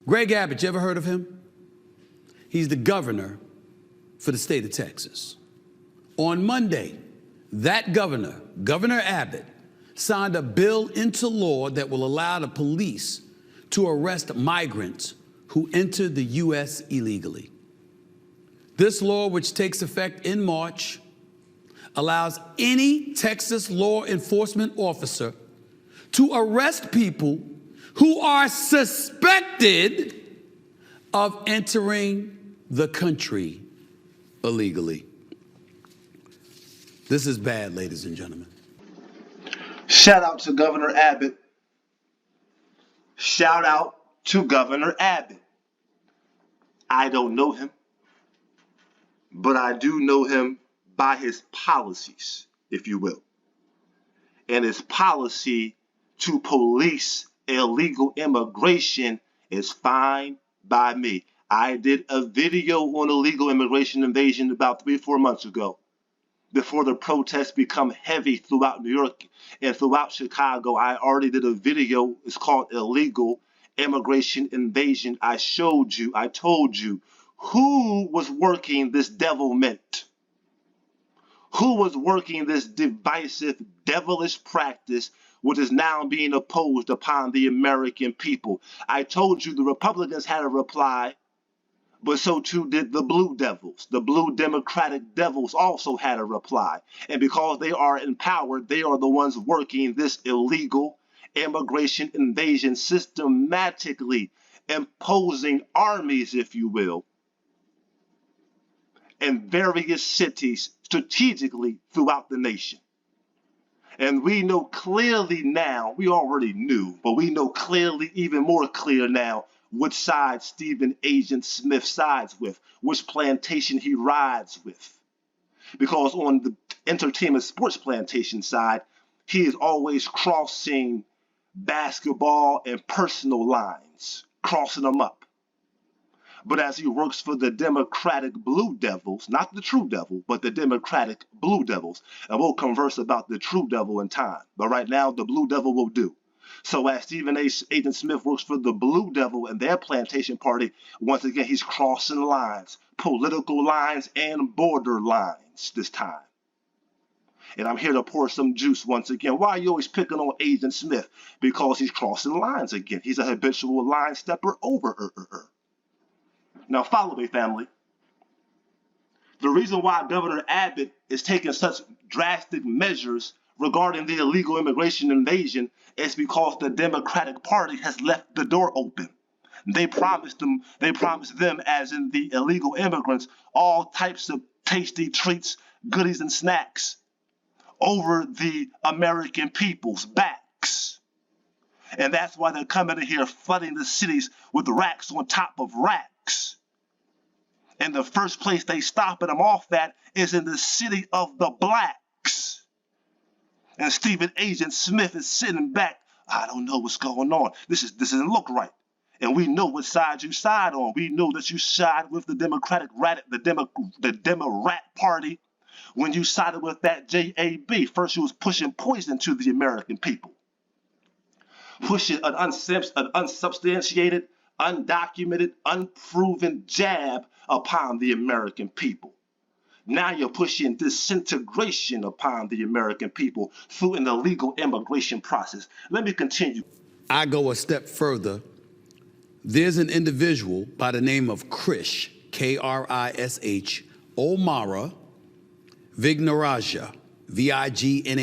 Greg Abbott, you ever heard of him? He's the governor for the state of Texas. On Monday, that governor, Governor Abbott, signed a bill into law that will allow the police to arrest migrants who enter the U.S. illegally. This law, which takes effect in March, allows any Texas law enforcement officer to arrest people who are suspected of entering the country illegally. This is bad, ladies and gentlemen. Shout out to Governor Abbott. Shout out to Governor Abbott. I don't know him, but I do know him by his policies, if you will. And his policy to police illegal immigration is fine by me. I did a video on illegal immigration invasion about 3-4 months ago, before the protests become heavy throughout New York and throughout Chicago. I already did a video. It's called Illegal Immigration Invasion. I showed you, I told you who was working this devilment, who was working this divisive, devilish practice, which is now being opposed upon the American people. I told you the Republicans had a reply, but so too did the Blue Devils. The Blue Democratic Devils also had a reply. And because they are in power, they are the ones working this illegal immigration invasion, systematically imposing armies, if you will, in various cities strategically throughout the nation. And we know clearly now, we already knew, but we know clearly, even more clear now, which side Stephen Agent Smith sides with, which plantation he rides with. Because on the entertainment sports plantation side, he is always crossing basketball and personal lines, crossing them up. But as he works for the Democratic Blue Devils, not the True Devil, but the Democratic Blue Devils, and we'll converse about the True Devil in time. But right now, the Blue Devil will do. So as Stephen Agent Smith works for the Blue Devil and their plantation party, once again, he's crossing lines, political lines and border lines this time. And I'm here to pour some juice once again. Why are you always picking on Agent Smith? Because he's crossing lines again. He's a habitual line stepper over. Now follow me, family. The reason why Governor Abbott is taking such drastic measures regarding the illegal immigration invasion is because the Democratic Party has left the door open. They promised them, as in the illegal immigrants, all types of tasty treats, goodies, and snacks over the American people's backs. And that's why they're coming in here flooding the cities with racks on top of racks. And the first place they stopping them off at is in the city of the blacks. And Stephen Agent Smith is sitting back. I don't know what's going on. This doesn't look right. And we know what side you side on. We know that you side with the Democratic the Demo-Rat Party when you sided with that JAB. First, you was pushing poison to the American people, pushing an unsubstantiated, undocumented, unproven jab upon the American people. Now you're pushing disintegration upon the American people through an illegal immigration process. Let me continue. I go a step further. There's an individual by the name of Krish, Krish, Omara Vignarajah, Vignarajah.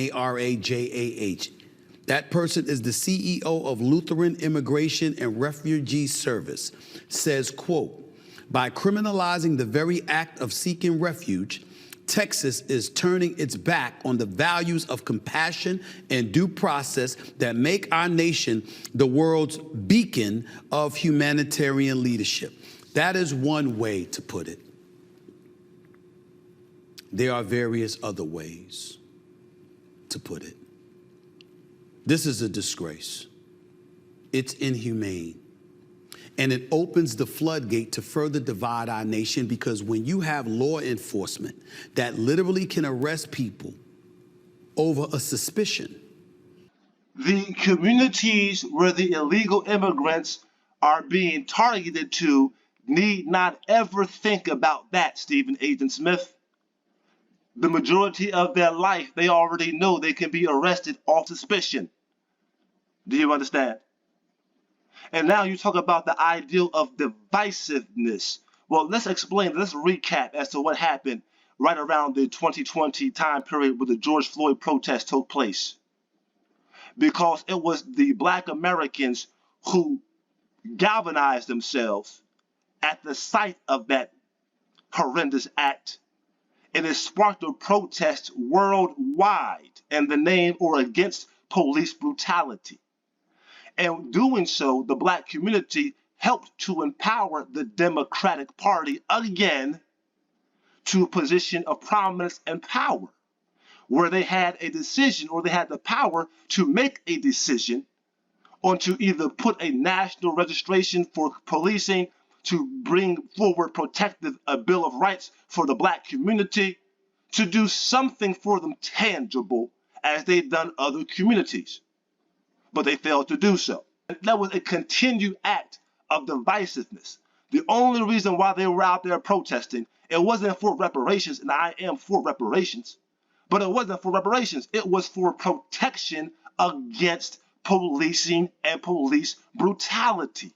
That person is the CEO of Lutheran Immigration and Refugee Service, says, quote, by criminalizing the very act of seeking refuge, Texas is turning its back on the values of compassion and due process that make our nation the world's beacon of humanitarian leadership. That is one way to put it. There are various other ways to put it. This is a disgrace. It's inhumane. And it opens the floodgate to further divide our nation, because when you have law enforcement that literally can arrest people over a suspicion. The communities where the illegal immigrants are being targeted to need not ever think about that, Stephen Agent Smith. The majority of their life, they already know they can be arrested off suspicion. Do you understand? And now you talk about the ideal of divisiveness. Well, let's explain, let's recap as to what happened right around the 2020 time period where the George Floyd protest took place. Because it was the Black Americans who galvanized themselves at the sight of that horrendous act, and it sparked a protest worldwide in the name or against police brutality. And doing so, the Black community helped to empower the Democratic Party again to a position of prominence and power, where they had a decision, or they had the power to make a decision on to either put a national registration for policing, to bring forward protective a Bill of Rights for the Black community, to do something for them tangible as they've done other communities. But they failed to do so. That was a continued act of divisiveness. The only reason why they were out there protesting, it wasn't for reparations, and I am for reparations, but it wasn't for reparations. It was for protection against policing and police brutality.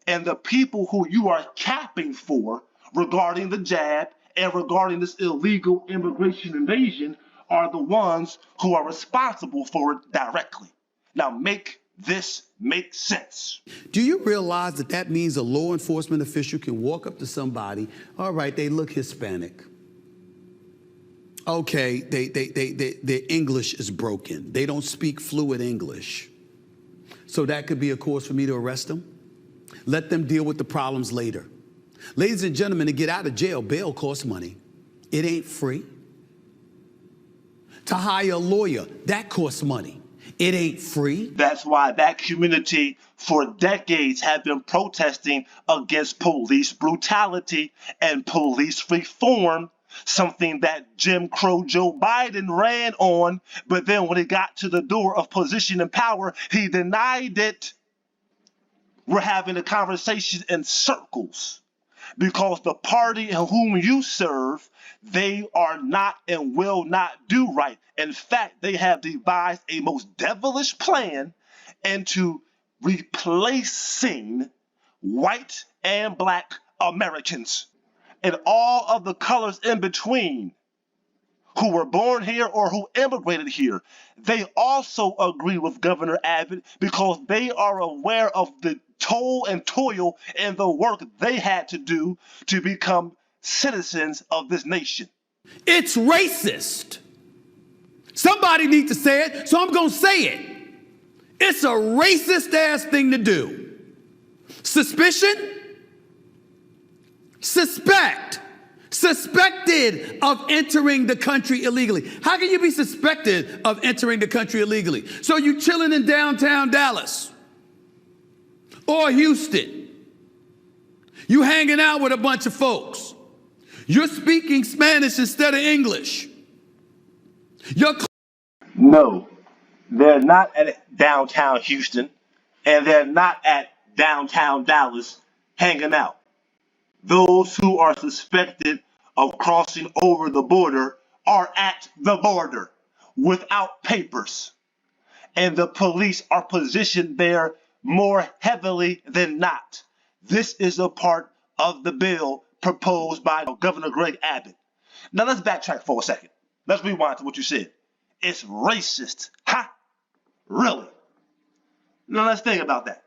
And the people who you are capping for regarding the jab and regarding this illegal immigration invasion are the ones who are responsible for it directly. Now make this make sense. Do you realize that that means a law enforcement official can walk up to somebody, all right, they look Hispanic. Okay, their English is broken. They don't speak fluent English. So that could be a cause for me to arrest them. Let them deal with the problems later. Ladies and gentlemen, to get out of jail, bail costs money. It ain't free. To hire a lawyer, that costs money. It ain't free. That's why that community for decades have been protesting against police brutality and police reform, something that Jim Crow Joe Biden ran on, but then when he got to the door of position and power, he denied it. We're having a conversation in circles because the party in whom you serve, they are not and will not do right. In fact, they have devised a most devilish plan into replacing white and Black Americans and all of the colors in between who were born here or who immigrated here. They also agree with Governor Abbott because they are aware of the toll and toil and the work they had to do to become citizens of this nation. It's racist. Somebody needs to say it, so I'm going to say it. It's a racist ass thing to do. Suspicion? Suspected of entering the country illegally. How can you be suspected of entering the country illegally? So you chilling in downtown Dallas or Houston. You hanging out with a bunch of folks. You're speaking Spanish instead of English. No, they're not at downtown Houston, and they're not at downtown Dallas hanging out. Those who are suspected of crossing over the border are at the border without papers. And the police are positioned there more heavily than not. This is a part of the bill proposed by Governor Greg Abbott. Now let's backtrack for a second. Let's rewind to what you said. It's racist. Ha! Really? Now let's think about that.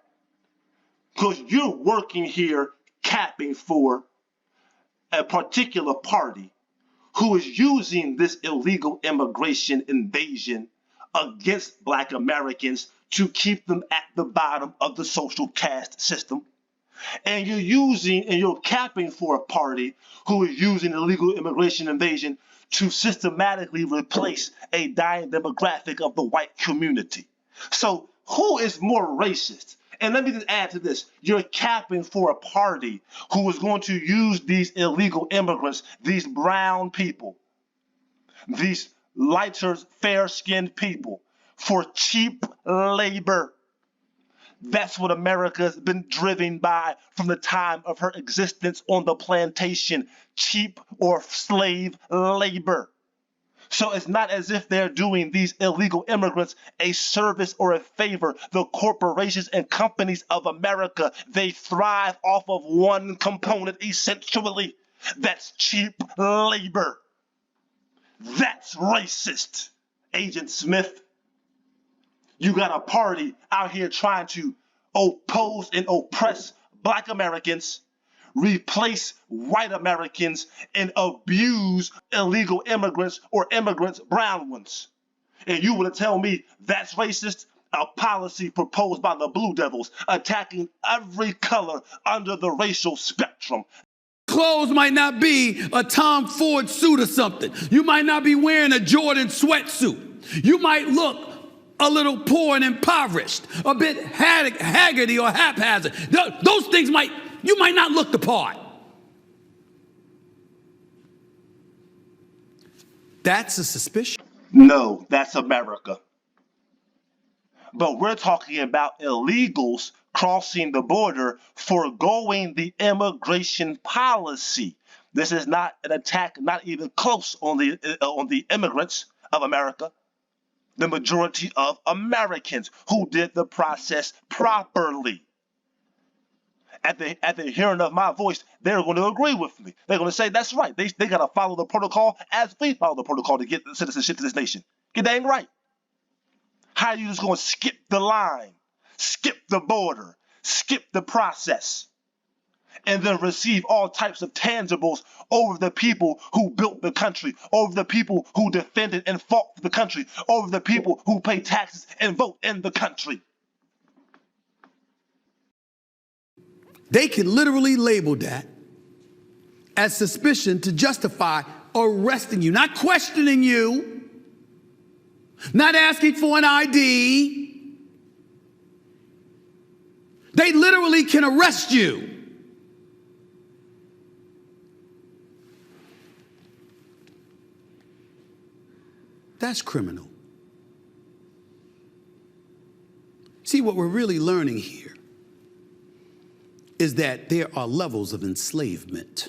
Because you're working here capping for a particular party who is using this illegal immigration invasion against Black Americans to keep them at the bottom of the social caste system. And you're capping for a party who is using illegal immigration invasion to systematically replace a dying demographic of the white community. So who is more racist? And let me just add to this. You're capping for a party who is going to use these illegal immigrants, these brown people, these lighter, fair-skinned people for cheap labor. That's what America's been driven by from the time of her existence on the plantation, cheap or slave labor. So it's not as if they're doing these illegal immigrants a service or a favor. The corporations and companies of America, they thrive off of one component essentially. That's cheap labor. That's racist. Agent Smith, you got a party out here trying to oppose and oppress Black Americans, replace white Americans, and abuse illegal immigrants or immigrants, brown ones. And you want to tell me that's racist? A policy proposed by the Blue Devils attacking every color under the racial spectrum. Clothes might not be a Tom Ford suit or something. You might not be wearing a Jordan sweatsuit. You might look a little poor and impoverished, a bit haggardy or haphazard. Those things you might not look the part. That's a suspicion. No, that's America. But we're talking about illegals crossing the border, foregoing the immigration policy. This is not an attack, not even close on the immigrants of America. The majority of Americans who did the process properly. At the hearing of my voice, they're going to agree with me. They're going to say, that's right. They got to follow the protocol as we follow the protocol to get citizenship to this nation. Get dang right. How are you just going to skip the line, skip the border, skip the process, and then receive all types of tangibles over the people who built the country, over the people who defended and fought for the country, over the people who pay taxes and vote in the country? They can literally label that as suspicion to justify arresting you, not questioning you, not asking for an ID. They literally can arrest you. That's criminal. See, what we're really learning here is that there are levels of enslavement.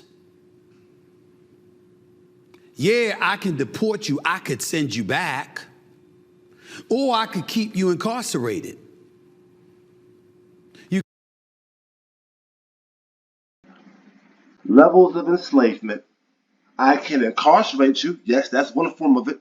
Yeah, I can deport you, I could send you back, or I could keep you incarcerated. Levels of enslavement. I can incarcerate you. Yes, that's one form of it.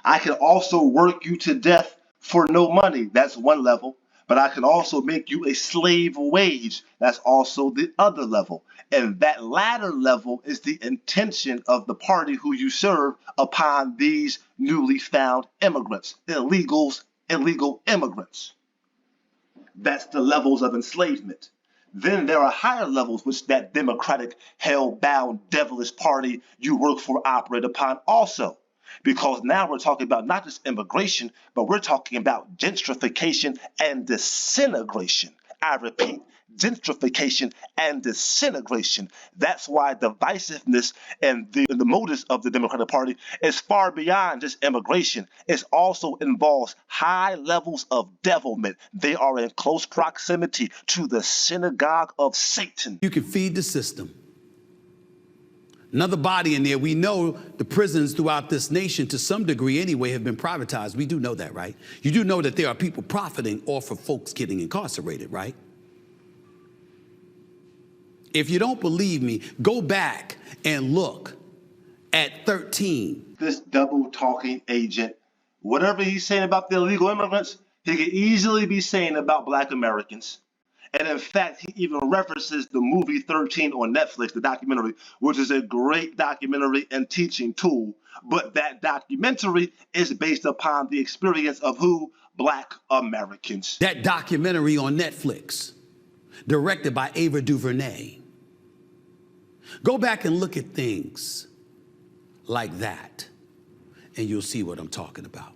I can also work you to death for no money. That's one level. But I can also make you a slave wage. That's also the other level. And that latter level is the intention of the party who you serve upon these newly found immigrants, illegal immigrants. That's the levels of enslavement. Then there are higher levels which that democratic, hell-bound, devilish party you work for operate upon also. Because now we're talking about not just immigration, but we're talking about gentrification and disintegration. I repeat, gentrification and disintegration. That's why divisiveness and the motives of the Democratic Party is far beyond just immigration. It also involves high levels of devilment. They are in close proximity to the synagogue of Satan. You can feed the system. Another body in there. We know the prisons throughout this nation, to some degree anyway, have been privatized. We do know that, right? You do know that there are people profiting off of folks getting incarcerated, right? If you don't believe me, go back and look at 13. This double-talking agent, whatever he's saying about the illegal immigrants, he could easily be saying about Black Americans. And in fact, he even references the movie 13 on Netflix, the documentary, which is a great documentary and teaching tool. But that documentary is based upon the experience of who? Black Americans. That documentary on Netflix, directed by Ava DuVernay. Go back and look at things like that, and you'll see what I'm talking about.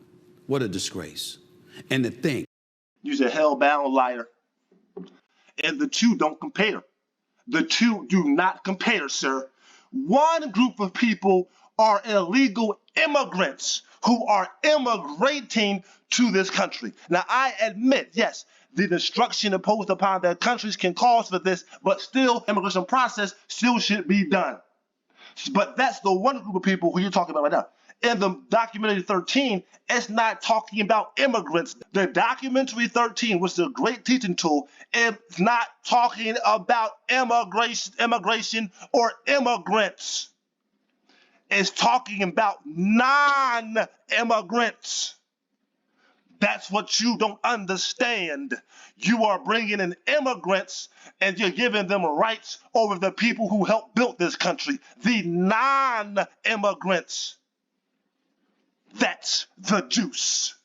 What a disgrace. And to think. You're a hell-bound liar. And the two don't compare. The two do not compare, sir. One group of people are illegal immigrants who are immigrating to this country. Now, I admit, yes, the destruction imposed upon their countries can cause for this, but still, immigration process still should be done. But that's the one group of people who you're talking about right now. In the documentary 13, it's not talking about immigrants. The documentary 13, which is a great teaching tool, it's not talking about immigration or immigrants. It's talking about non-immigrants. That's what you don't understand. You are bringing in immigrants and you're giving them rights over the people who helped build this country, the non-immigrants. That's the juice.